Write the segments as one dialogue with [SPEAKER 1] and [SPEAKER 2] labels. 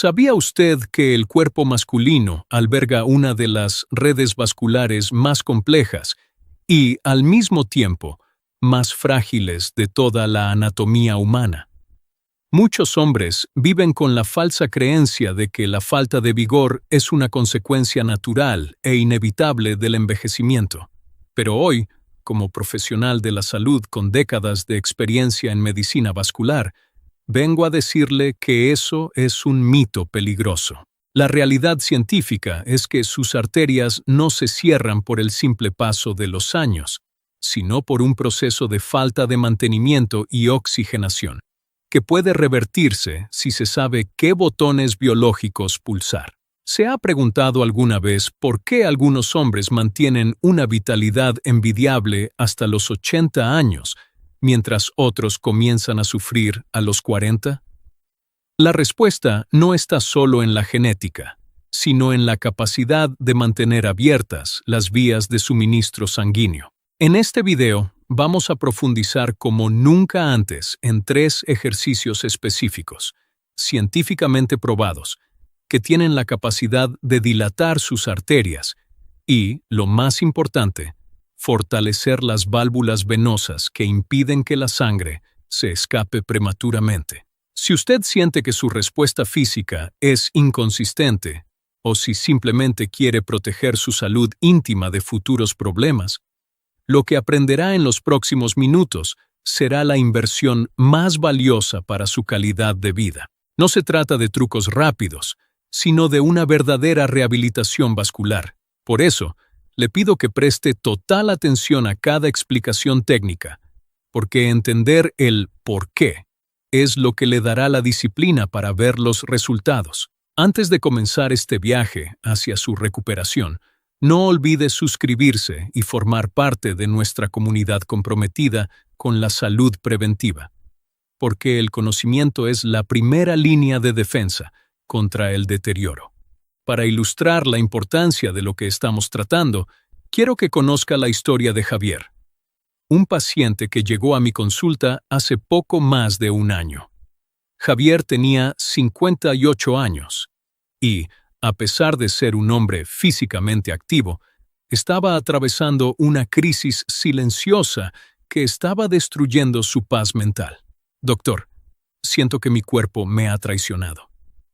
[SPEAKER 1] ¿Sabía usted que el cuerpo masculino alberga una de las redes vasculares más complejas y, al mismo tiempo, más frágiles de toda la anatomía humana? Muchos hombres viven con la falsa creencia de que la falta de vigor es una consecuencia natural e inevitable del envejecimiento. Pero hoy, como profesional de la salud con décadas de experiencia en medicina vascular, vengo a decirle que eso es un mito peligroso. La realidad científica es que sus arterias no se cierran por el simple paso de los años, sino por un proceso de falta de mantenimiento y oxigenación, que puede revertirse si se sabe qué botones biológicos pulsar. ¿Se ha preguntado alguna vez por qué algunos hombres mantienen una vitalidad envidiable hasta los 80 años, mientras otros comienzan a sufrir a los 40? La respuesta no está solo en la genética, sino en la capacidad de mantener abiertas las vías de suministro sanguíneo. En este video vamos a profundizar como nunca antes en 3 ejercicios específicos, científicamente probados, que tienen la capacidad de dilatar sus arterias y, lo más importante, fortalecer las válvulas venosas que impiden que la sangre se escape prematuramente. Si usted siente que su respuesta física es inconsistente, o si simplemente quiere proteger su salud íntima de futuros problemas, lo que aprenderá en los próximos minutos será la inversión más valiosa para su calidad de vida. No se trata de trucos rápidos, sino de una verdadera rehabilitación vascular. Por eso, le pido que preste total atención a cada explicación técnica, porque entender el por qué es lo que le dará la disciplina para ver los resultados. Antes de comenzar este viaje hacia su recuperación, no olvide suscribirse y formar parte de nuestra comunidad comprometida con la salud preventiva, porque el conocimiento es la primera línea de defensa contra el deterioro. Para ilustrar la importancia de lo que estamos tratando, quiero que conozca la historia de Javier, un paciente que llegó a mi consulta hace poco más de un año. Javier tenía 58 años y, a pesar de ser un hombre físicamente activo, estaba atravesando una crisis silenciosa que estaba destruyendo su paz mental. «Doctor, siento que mi cuerpo me ha traicionado»,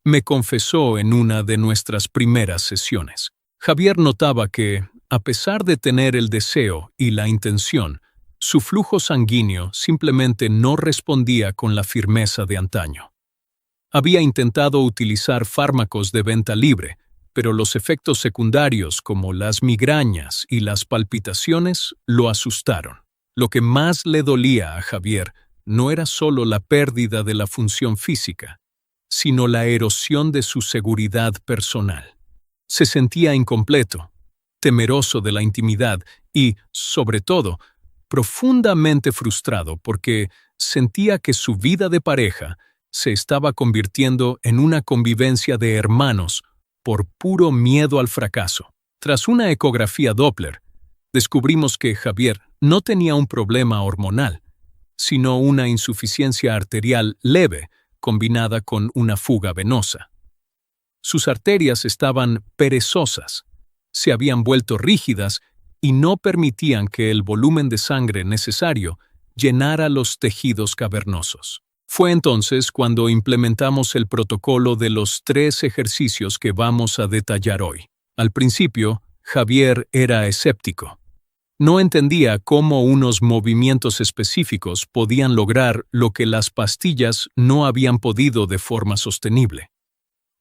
[SPEAKER 1] me confesó en una de nuestras primeras sesiones. Javier notaba que, a pesar de tener el deseo y la intención, su flujo sanguíneo simplemente no respondía con la firmeza de antaño. Había intentado utilizar fármacos de venta libre, pero los efectos secundarios como las migrañas y las palpitaciones lo asustaron. Lo que más le dolía a Javier no era solo la pérdida de la función física, sino la erosión de su seguridad personal. Se sentía incompleto, temeroso de la intimidad y, sobre todo, profundamente frustrado porque sentía que su vida de pareja se estaba convirtiendo en una convivencia de hermanos por puro miedo al fracaso. Tras una ecografía Doppler, descubrimos que Javier no tenía un problema hormonal, sino una insuficiencia arterial leve combinada con una fuga venosa. Sus arterias estaban perezosas, se habían vuelto rígidas y no permitían que el volumen de sangre necesario llenara los tejidos cavernosos. Fue entonces cuando implementamos el protocolo de los 3 ejercicios que vamos a detallar hoy. Al principio, Javier era escéptico. No entendía cómo unos movimientos específicos podían lograr lo que las pastillas no habían podido de forma sostenible.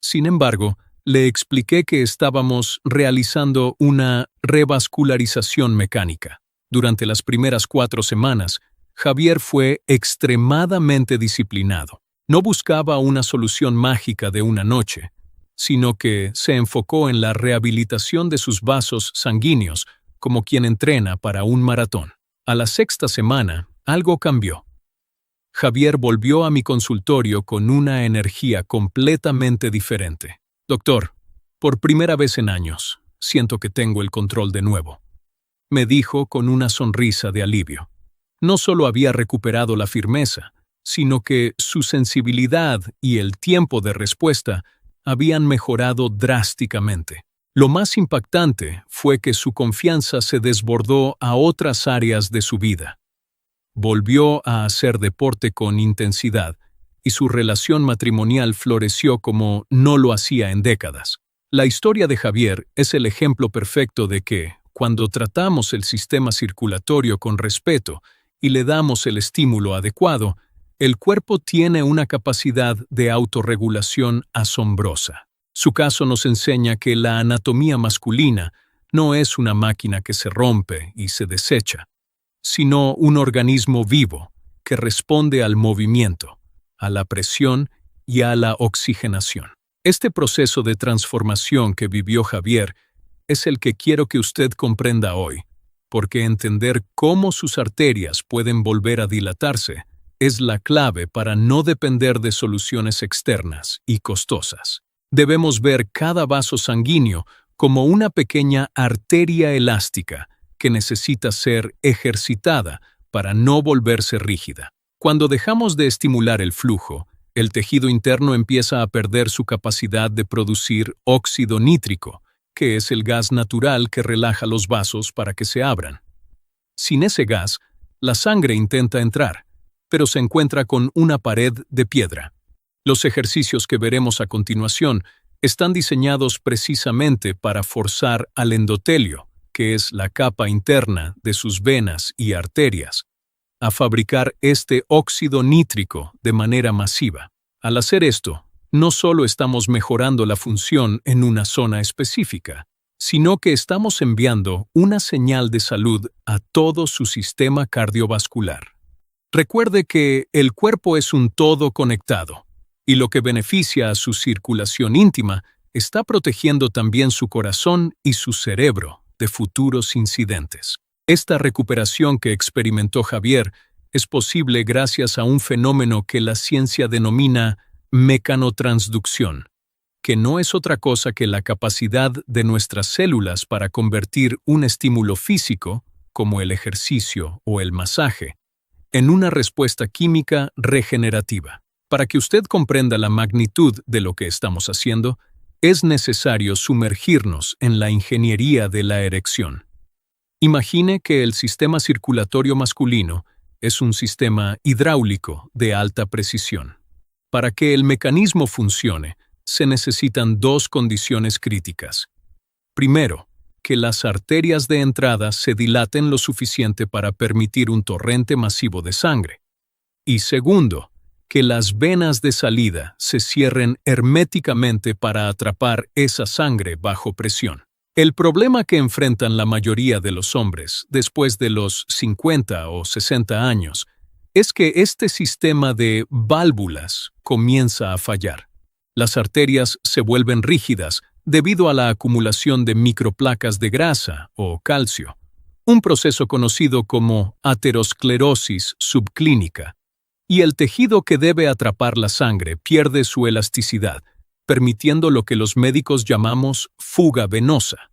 [SPEAKER 1] Sin embargo, le expliqué que estábamos realizando una revascularización mecánica. Durante las primeras 4 semanas, Javier fue extremadamente disciplinado. No buscaba una solución mágica de una noche, sino que se enfocó en la rehabilitación de sus vasos sanguíneos como quien entrena para un maratón. A la 6ª semana, algo cambió. Javier volvió a mi consultorio con una energía completamente diferente. «Doctor, por primera vez en años, siento que tengo el control de nuevo», me dijo con una sonrisa de alivio. No solo había recuperado la firmeza, sino que su sensibilidad y el tiempo de respuesta habían mejorado drásticamente. Lo más impactante fue que su confianza se desbordó a otras áreas de su vida. Volvió a hacer deporte con intensidad y su relación matrimonial floreció como no lo hacía en décadas. La historia de Javier es el ejemplo perfecto de que, cuando tratamos el sistema circulatorio con respeto y le damos el estímulo adecuado, el cuerpo tiene una capacidad de autorregulación asombrosa. Su caso nos enseña que la anatomía masculina no es una máquina que se rompe y se desecha, sino un organismo vivo que responde al movimiento, a la presión y a la oxigenación. Este proceso de transformación que vivió Javier es el que quiero que usted comprenda hoy, porque entender cómo sus arterias pueden volver a dilatarse es la clave para no depender de soluciones externas y costosas. Debemos ver cada vaso sanguíneo como una pequeña arteria elástica que necesita ser ejercitada para no volverse rígida. Cuando dejamos de estimular el flujo, el tejido interno empieza a perder su capacidad de producir óxido nítrico, que es el gas natural que relaja los vasos para que se abran. Sin ese gas, la sangre intenta entrar, pero se encuentra con una pared de piedra. Los ejercicios que veremos a continuación están diseñados precisamente para forzar al endotelio, que es la capa interna de sus venas y arterias, a fabricar este óxido nítrico de manera masiva. Al hacer esto, no solo estamos mejorando la función en una zona específica, sino que estamos enviando una señal de salud a todo su sistema cardiovascular. Recuerde que el cuerpo es un todo conectado, y lo que beneficia a su circulación íntima está protegiendo también su corazón y su cerebro de futuros incidentes. Esta recuperación que experimentó Javier es posible gracias a un fenómeno que la ciencia denomina mecanotransducción, que no es otra cosa que la capacidad de nuestras células para convertir un estímulo físico, como el ejercicio o el masaje, en una respuesta química regenerativa. Para que usted comprenda la magnitud de lo que estamos haciendo, es necesario sumergirnos en la ingeniería de la erección. Imagine que el sistema circulatorio masculino es un sistema hidráulico de alta precisión. Para que el mecanismo funcione, se necesitan dos condiciones críticas. Primero, que las arterias de entrada se dilaten lo suficiente para permitir un torrente masivo de sangre. Y segundo, que las venas de salida se cierren herméticamente para atrapar esa sangre bajo presión. El problema que enfrentan la mayoría de los hombres después de los 50 o 60 años es que este sistema de válvulas comienza a fallar. Las arterias se vuelven rígidas debido a la acumulación de microplacas de grasa o calcio, un proceso conocido como aterosclerosis subclínica, y el tejido que debe atrapar la sangre pierde su elasticidad, permitiendo lo que los médicos llamamos fuga venosa.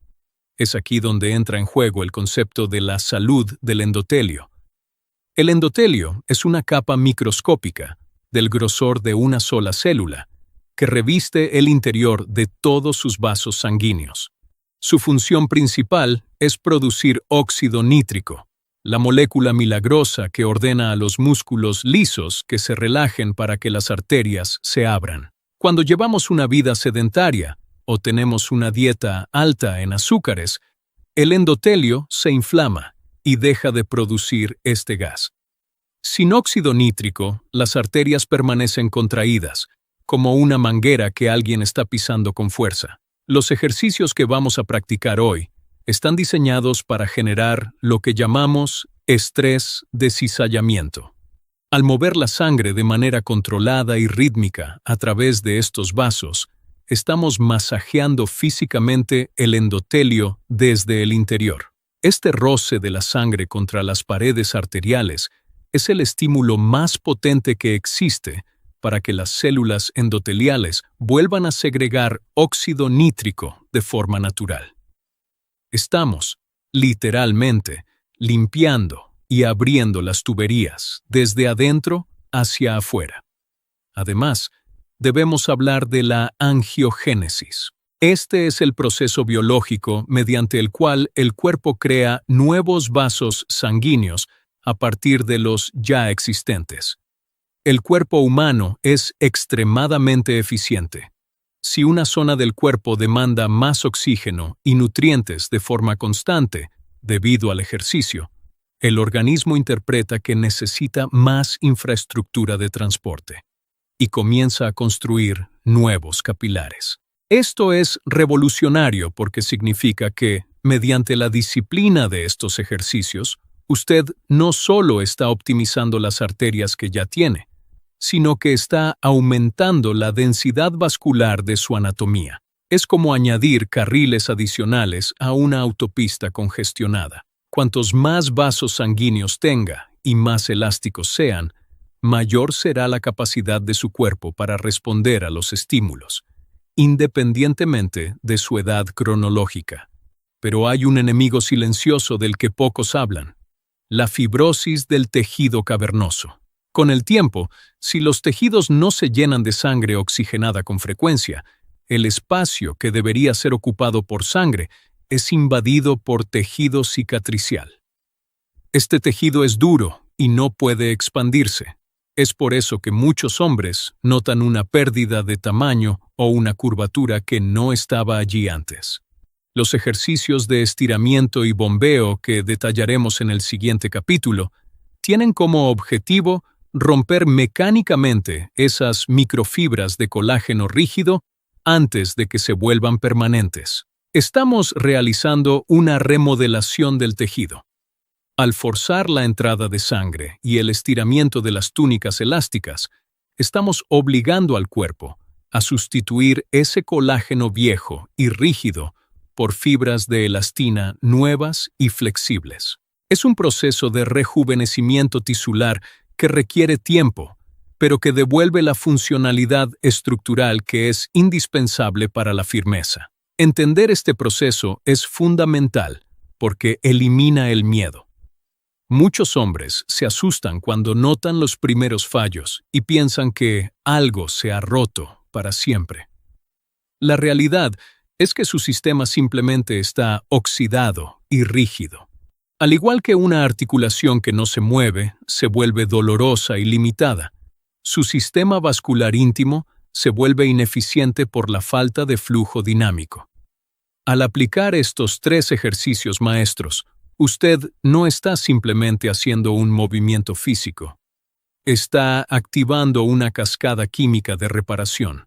[SPEAKER 1] Es aquí donde entra en juego el concepto de la salud del endotelio. El endotelio es una capa microscópica, del grosor de una sola célula, que reviste el interior de todos sus vasos sanguíneos. Su función principal es producir óxido nítrico, la molécula milagrosa que ordena a los músculos lisos que se relajen para que las arterias se abran. Cuando llevamos una vida sedentaria o tenemos una dieta alta en azúcares, el endotelio se inflama y deja de producir este gas. Sin óxido nítrico, las arterias permanecen contraídas, como una manguera que alguien está pisando con fuerza. Los ejercicios que vamos a practicar hoy están diseñados para generar lo que llamamos estrés de cizallamiento. Al mover la sangre de manera controlada y rítmica a través de estos vasos, estamos masajeando físicamente el endotelio desde el interior. Este roce de la sangre contra las paredes arteriales es el estímulo más potente que existe para que las células endoteliales vuelvan a segregar óxido nítrico de forma natural. Estamos, literalmente, limpiando y abriendo las tuberías desde adentro hacia afuera. Además, debemos hablar de la angiogénesis. Este es el proceso biológico mediante el cual el cuerpo crea nuevos vasos sanguíneos a partir de los ya existentes. El cuerpo humano es extremadamente eficiente. Si una zona del cuerpo demanda más oxígeno y nutrientes de forma constante, debido al ejercicio, el organismo interpreta que necesita más infraestructura de transporte y comienza a construir nuevos capilares. Esto es revolucionario porque significa que, mediante la disciplina de estos ejercicios, usted no solo está optimizando las arterias que ya tiene, sino que está aumentando la densidad vascular de su anatomía. Es como añadir carriles adicionales a una autopista congestionada. Cuantos más vasos sanguíneos tenga y más elásticos sean, mayor será la capacidad de su cuerpo para responder a los estímulos, independientemente de su edad cronológica. Pero hay un enemigo silencioso del que pocos hablan: la fibrosis del tejido cavernoso. Con el tiempo, si los tejidos no se llenan de sangre oxigenada con frecuencia, el espacio que debería ser ocupado por sangre es invadido por tejido cicatricial. Este tejido es duro y no puede expandirse. Es por eso que muchos hombres notan una pérdida de tamaño o una curvatura que no estaba allí antes. Los ejercicios de estiramiento y bombeo que detallaremos en el siguiente capítulo tienen como objetivo romper mecánicamente esas microfibras de colágeno rígido antes de que se vuelvan permanentes. Estamos realizando una remodelación del tejido. Al forzar la entrada de sangre y el estiramiento de las túnicas elásticas, estamos obligando al cuerpo a sustituir ese colágeno viejo y rígido por fibras de elastina nuevas y flexibles. Es un proceso de rejuvenecimiento tisular que requiere tiempo, pero que devuelve la funcionalidad estructural que es indispensable para la firmeza. Entender este proceso es fundamental porque elimina el miedo. Muchos hombres se asustan cuando notan los primeros fallos y piensan que algo se ha roto para siempre. La realidad es que su sistema simplemente está oxidado y rígido. Al igual que una articulación que no se mueve, se vuelve dolorosa y limitada, su sistema vascular íntimo se vuelve ineficiente por la falta de flujo dinámico. Al aplicar estos 3 ejercicios maestros, usted no está simplemente haciendo un movimiento físico. Está activando una cascada química de reparación,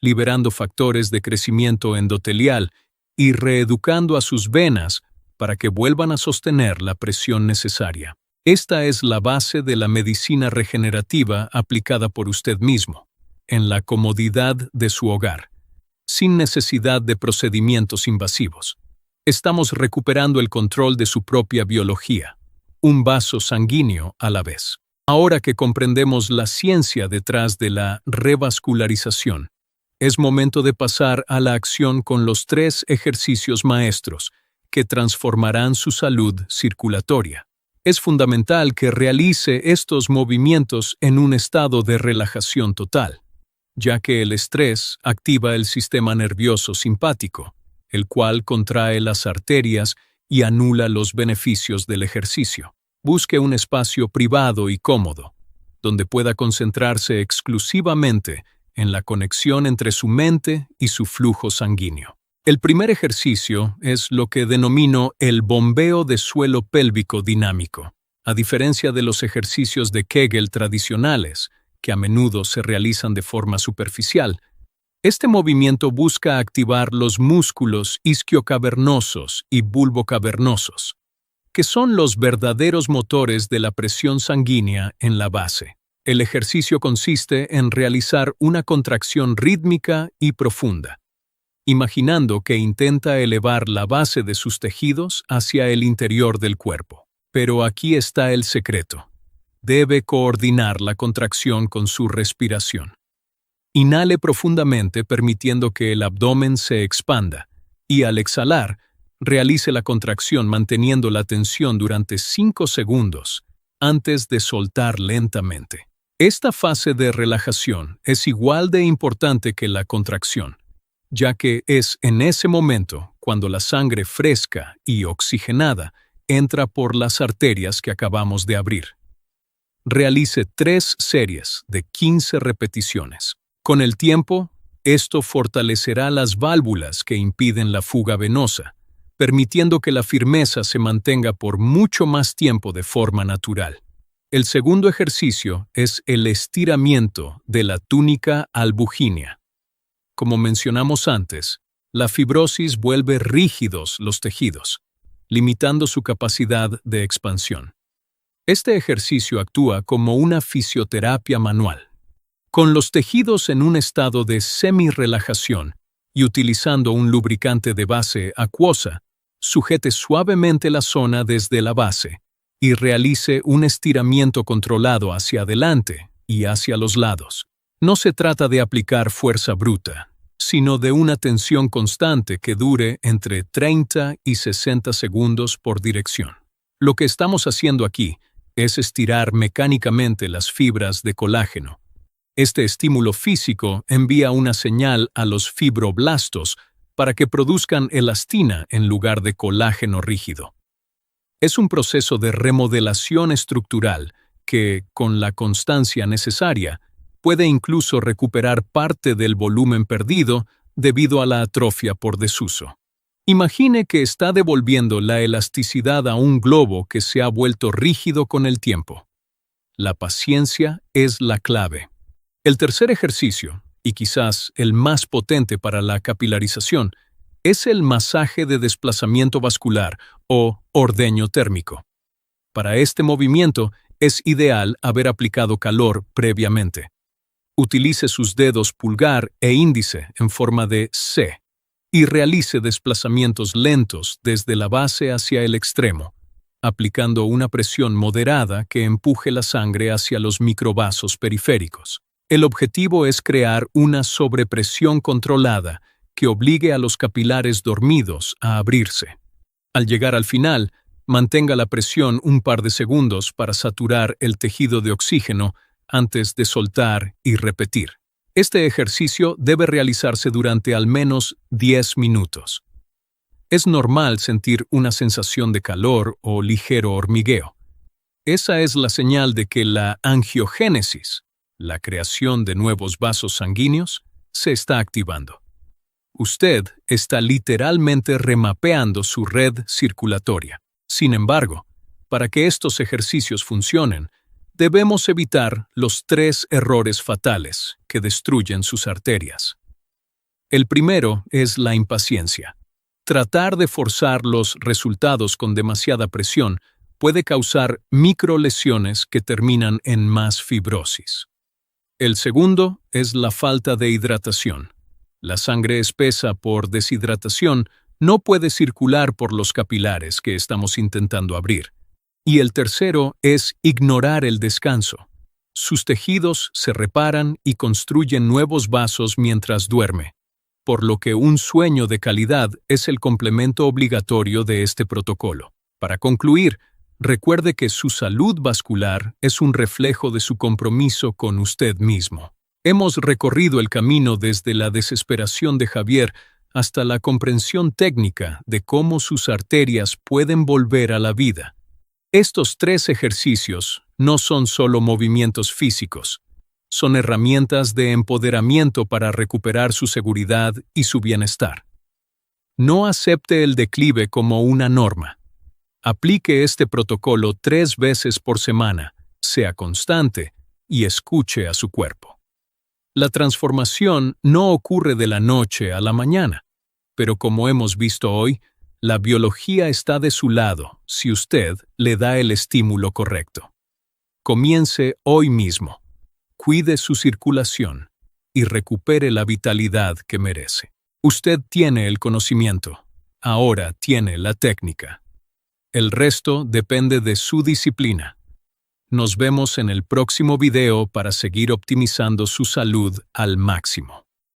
[SPEAKER 1] liberando factores de crecimiento endotelial y reeducando a sus venas para que vuelvan a sostener la presión necesaria. Esta es la base de la medicina regenerativa aplicada por usted mismo, en la comodidad de su hogar, sin necesidad de procedimientos invasivos. Estamos recuperando el control de su propia biología, un vaso sanguíneo a la vez. Ahora que comprendemos la ciencia detrás de la revascularización, es momento de pasar a la acción con los 3 ejercicios maestros que transformarán su salud circulatoria. Es fundamental que realice estos movimientos en un estado de relajación total, ya que el estrés activa el sistema nervioso simpático, el cual contrae las arterias y anula los beneficios del ejercicio. Busque un espacio privado y cómodo, donde pueda concentrarse exclusivamente en la conexión entre su mente y su flujo sanguíneo. El primer ejercicio es lo que denomino el bombeo de suelo pélvico dinámico. A diferencia de los ejercicios de Kegel tradicionales, que a menudo se realizan de forma superficial, este movimiento busca activar los músculos isquiocavernosos y bulbocavernosos, que son los verdaderos motores de la presión sanguínea en la base. El ejercicio consiste en realizar una contracción rítmica y profunda, imaginando que intenta elevar la base de sus tejidos hacia el interior del cuerpo. Pero aquí está el secreto. Debe coordinar la contracción con su respiración. Inhale profundamente permitiendo que el abdomen se expanda y al exhalar, realice la contracción manteniendo la tensión durante 5 segundos antes de soltar lentamente. Esta fase de relajación es igual de importante que la contracción, ya que es en ese momento cuando la sangre fresca y oxigenada entra por las arterias que acabamos de abrir. Realice 3 series de 15 repeticiones. Con el tiempo, esto fortalecerá las válvulas que impiden la fuga venosa, permitiendo que la firmeza se mantenga por mucho más tiempo de forma natural. El segundo ejercicio es el estiramiento de la túnica albuginea. Como mencionamos antes, la fibrosis vuelve rígidos los tejidos, limitando su capacidad de expansión. Este ejercicio actúa como una fisioterapia manual. Con los tejidos en un estado de semi-relajación y utilizando un lubricante de base acuosa, sujete suavemente la zona desde la base y realice un estiramiento controlado hacia adelante y hacia los lados. No se trata de aplicar fuerza bruta, sino de una tensión constante que dure entre 30 y 60 segundos por dirección. Lo que estamos haciendo aquí es estirar mecánicamente las fibras de colágeno. Este estímulo físico envía una señal a los fibroblastos para que produzcan elastina en lugar de colágeno rígido. Es un proceso de remodelación estructural que, con la constancia necesaria, puede incluso recuperar parte del volumen perdido debido a la atrofia por desuso. Imagine que está devolviendo la elasticidad a un globo que se ha vuelto rígido con el tiempo. La paciencia es la clave. El tercer ejercicio, y quizás el más potente para la capilarización, es el masaje de desplazamiento vascular o ordeño térmico. Para este movimiento es ideal haber aplicado calor previamente. Utilice sus dedos pulgar e índice en forma de C y realice desplazamientos lentos desde la base hacia el extremo, aplicando una presión moderada que empuje la sangre hacia los microvasos periféricos. El objetivo es crear una sobrepresión controlada que obligue a los capilares dormidos a abrirse. Al llegar al final, mantenga la presión un par de segundos para saturar el tejido de oxígeno antes de soltar y repetir. Este ejercicio debe realizarse durante al menos 10 minutos. Es normal sentir una sensación de calor o ligero hormigueo. Esa es la señal de que la angiogénesis, la creación de nuevos vasos sanguíneos, se está activando. Usted está literalmente remapeando su red circulatoria. Sin embargo, para que estos ejercicios funcionen, debemos evitar los 3 errores fatales que destruyen sus arterias. El primero es la impaciencia. Tratar de forzar los resultados con demasiada presión puede causar microlesiones que terminan en más fibrosis. El segundo es la falta de hidratación. La sangre espesa por deshidratación no puede circular por los capilares que estamos intentando abrir. Y el tercero es ignorar el descanso. Sus tejidos se reparan y construyen nuevos vasos mientras duerme, por lo que un sueño de calidad es el complemento obligatorio de este protocolo. Para concluir, recuerde que su salud vascular es un reflejo de su compromiso con usted mismo. Hemos recorrido el camino desde la desesperación de Javier hasta la comprensión técnica de cómo sus arterias pueden volver a la vida. Estos 3 ejercicios no son solo movimientos físicos, son herramientas de empoderamiento para recuperar su seguridad y su bienestar. No acepte el declive como una norma. Aplique este protocolo 3 veces por semana, sea constante y escuche a su cuerpo. La transformación no ocurre de la noche a la mañana, pero como hemos visto hoy, la biología está de su lado si usted le da el estímulo correcto. Comience hoy mismo. Cuide su circulación y recupere la vitalidad que merece. Usted tiene el conocimiento. Ahora tiene la técnica. El resto depende de su disciplina. Nos vemos en el próximo video para seguir optimizando su salud al máximo.